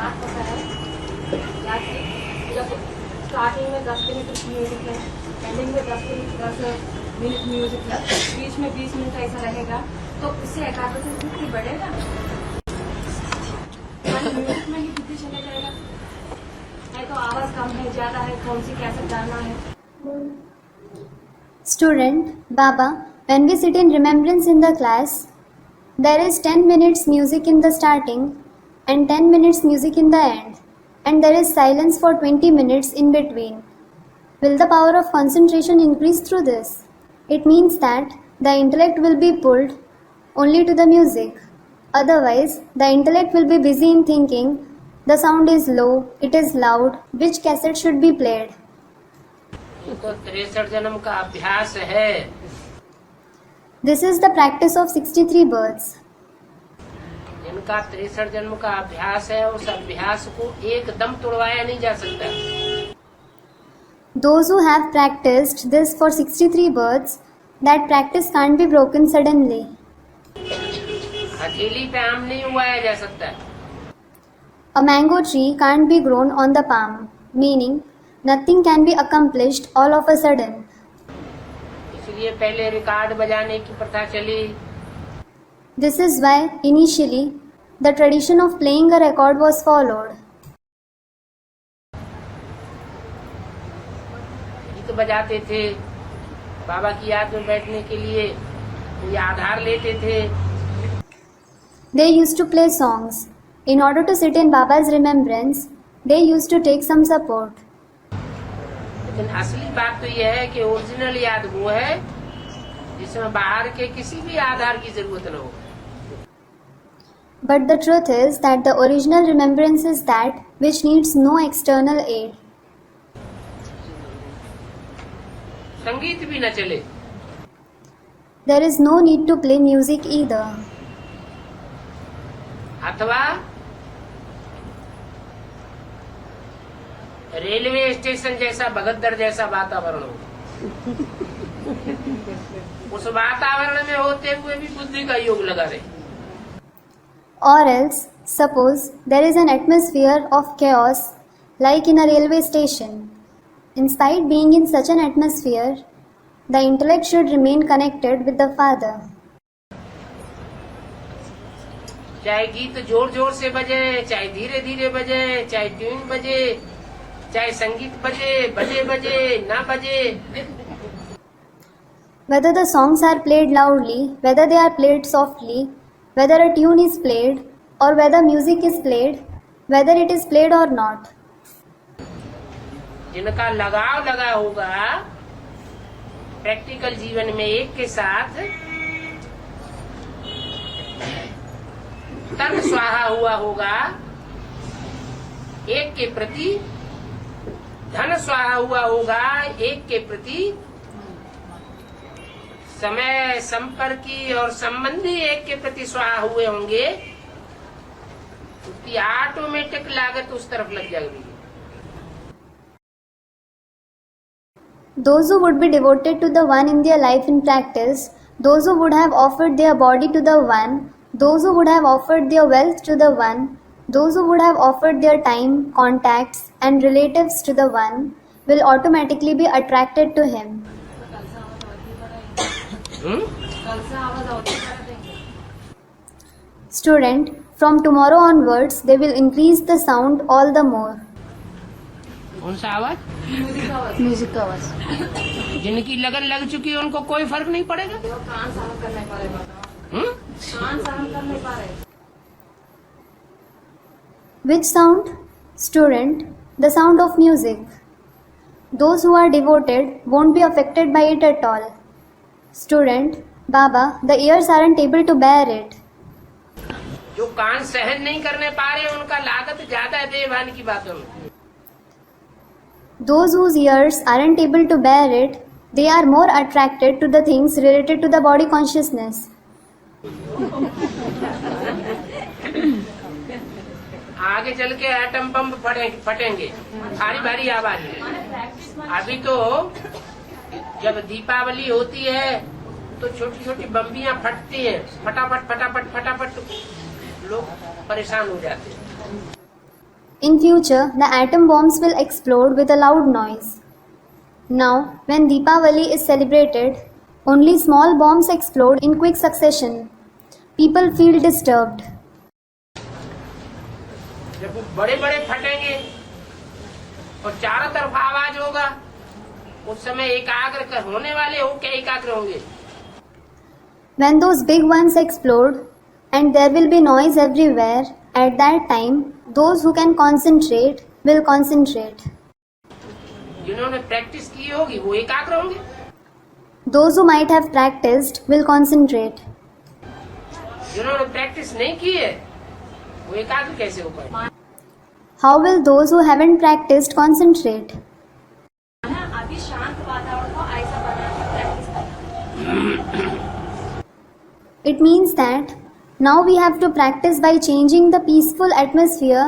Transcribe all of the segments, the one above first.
Start होता है जब स्टार्टिंग में 10 मिनट म्यूजिक है, एंडिंग में 10 मिनट म्यूजिक है, बीच में 20 मिनट ऐसा रहेगा, तो उससे एकाग्रता कितनी बढ़ेगा, म्यूजिक में ही बुद्धि चले जाएगा। है तो आवाज कम है, ज्यादा है, कौन सी कैसे गाना है। Student, Baba, when we sit in remembrance in the class, there is 10 minutes music in the starting and 10 minutes music in the end, and there is silence for 20 minutes in between. Will the power of concentration increase through this? It means that the intellect will be pulled only to the music. Otherwise, the intellect will be busy in thinking, the sound is low, it is loud, which cassette should be played. ये तो 63 जन्म का अभ्यास है। This is the practice of 63 births. जिनका 63 जन्म का अभ्यास है, उस अभ्यास को एकदम तोड़वाया नहीं जा सकता। Those who have practiced this for 63 births, that practice can't be broken suddenly. हथेली पे आम नहीं उगाया जा सकता। A mango tree can't be grown on the palm, meaning nothing can be accomplished all of a sudden. इसलिए पहले record बजाने की प्रथा चली। This is why initially the tradition of playing a record was followed. गीत बजाते थे, बाबा की याद में बैठने के लिए ये आधार लेते थे। They used to play songs. In order to sit in Baba's remembrance, they used to take some support. लेकिन असली बात तो यह है कि ओरिजिनल याद वो है जिसमें बाहर के किसी भी आधार की जरूरत न हो। But the truth is that the original remembrance is that which needs no external aid. संगीत भी न चले, There is no need to play music either. अथवा रेलवे स्टेशन जैसा भगदड़ जैसा वातावरण हो। उस वातावरण में होते हुए भी बुद्धि का योग लगा रहे। Or else, suppose there is an atmosphere of chaos like in a railway station. Instead being in such an atmosphere, the intellect should remain connected with the Father. चाहे गीत जोर जोर से बजे, चाहे धीरे धीरे बजे, चाहे ट्यून बजे, चाहे संगीत बजे, बजे बजे ना बजे, Whether the songs are played loudly, whether they are played softly, whether a tune is played, or whether music is played, whether it is played or not. जिनका लगाव लगा होगा प्रैक्टिकल जीवन में एक के साथ, तर्क स्वाहा हुआ होगा एक के प्रति, धन स्वाहा हुआ होगा एक के प्रति, समय संपर्की और संबंधी एक के प्रति स्वाहा हुए होंगे, उसकी ऑटोमेटिक लागत उस तरफ लग जाएगी। Those who would be devoted to the One in their life in practice, those who would have offered their body to the One, those who would have offered their wealth to the One, those who would have offered their time, contacts and relatives to the One, will automatically be attracted to Him. Student, from tomorrow onwards, they will increase the sound all the more. कौन सा आवाज? Music आवाज. जिनकी लगन लग चुकी है उनको कोई फर्क नहीं पड़ेगा। कान सहन कर नहीं पा रहे बाबा, कान सहन कर नहीं पा रहे। Which sound? Student, the sound of music. Those who are devoted won't be affected by it at all. Student, Baba, the ears aren't able to bear it. जो कान सहन नहीं करने पा रहे उनका लागत ज्यादा है देवान की बातों में। Those whose ears aren't able to bear it, they are more attracted to the things related to the body consciousness. आगे चल के एटम बम फटेंगे, भारी भारी आवाज है। अभी तो जब दीपावली होती है तो छोटी छोटी बम्बियां फटती हैं, फटाफट फटाफट फटाफट, लोग परेशान हो जाते हैं। In future, the atom bombs will explode with a loud noise. Now, when Deepavali is celebrated, only small bombs explode in quick succession. People feel disturbed. जब वो बड़े बड़े फटेंगे और चारों तरफ आवाज होगा, उस समय एकाग्र होने वाले हो क्या एकाग्र होंगे? When those big ones explode and there will be noise everywhere, at that time, those who can concentrate will concentrate. जिन्होंने प्रैक्टिस की होगी वो एकाग्र होंगे, Those who might have practiced will concentrate. जिन्होंने प्रैक्टिस नहीं की है वो एकाग्र कैसे हो पाए? How will those who haven't practiced concentrate? अभी शांत वातावरण को ऐसा बना के प्रैक्टिस करना। It means that now we have to practice by changing the peaceful atmosphere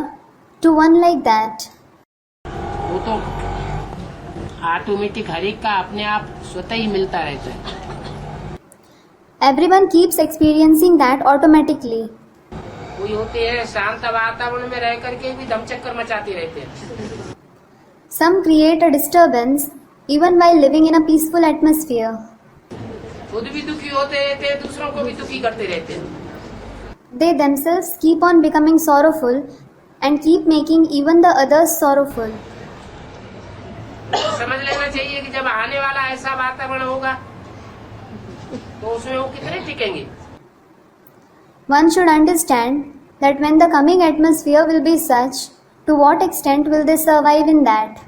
to one like that. वो तो ऑटोमेटिक हर एक का अपने आप स्वतः ही मिलता रहता है। Everyone keeps experiencing that automatically. कोई होते हैं शांत वातावरण में रह करके भी दम चक्कर मचाते रहते हैं। Some create a disturbance even while living in a peaceful atmosphere. खुद भी दुखी होते रहते हैं, दूसरों को भी दुखी करते रहते हैं। They themselves keep on becoming sorrowful and keep making even the others sorrowful. समझ लेना चाहिए कि जब आने वाला ऐसा वातावरण होगा तो उसमें वो कितने टिकेंगे। One should understand that when the coming atmosphere will be such, to what extent will they survive in that?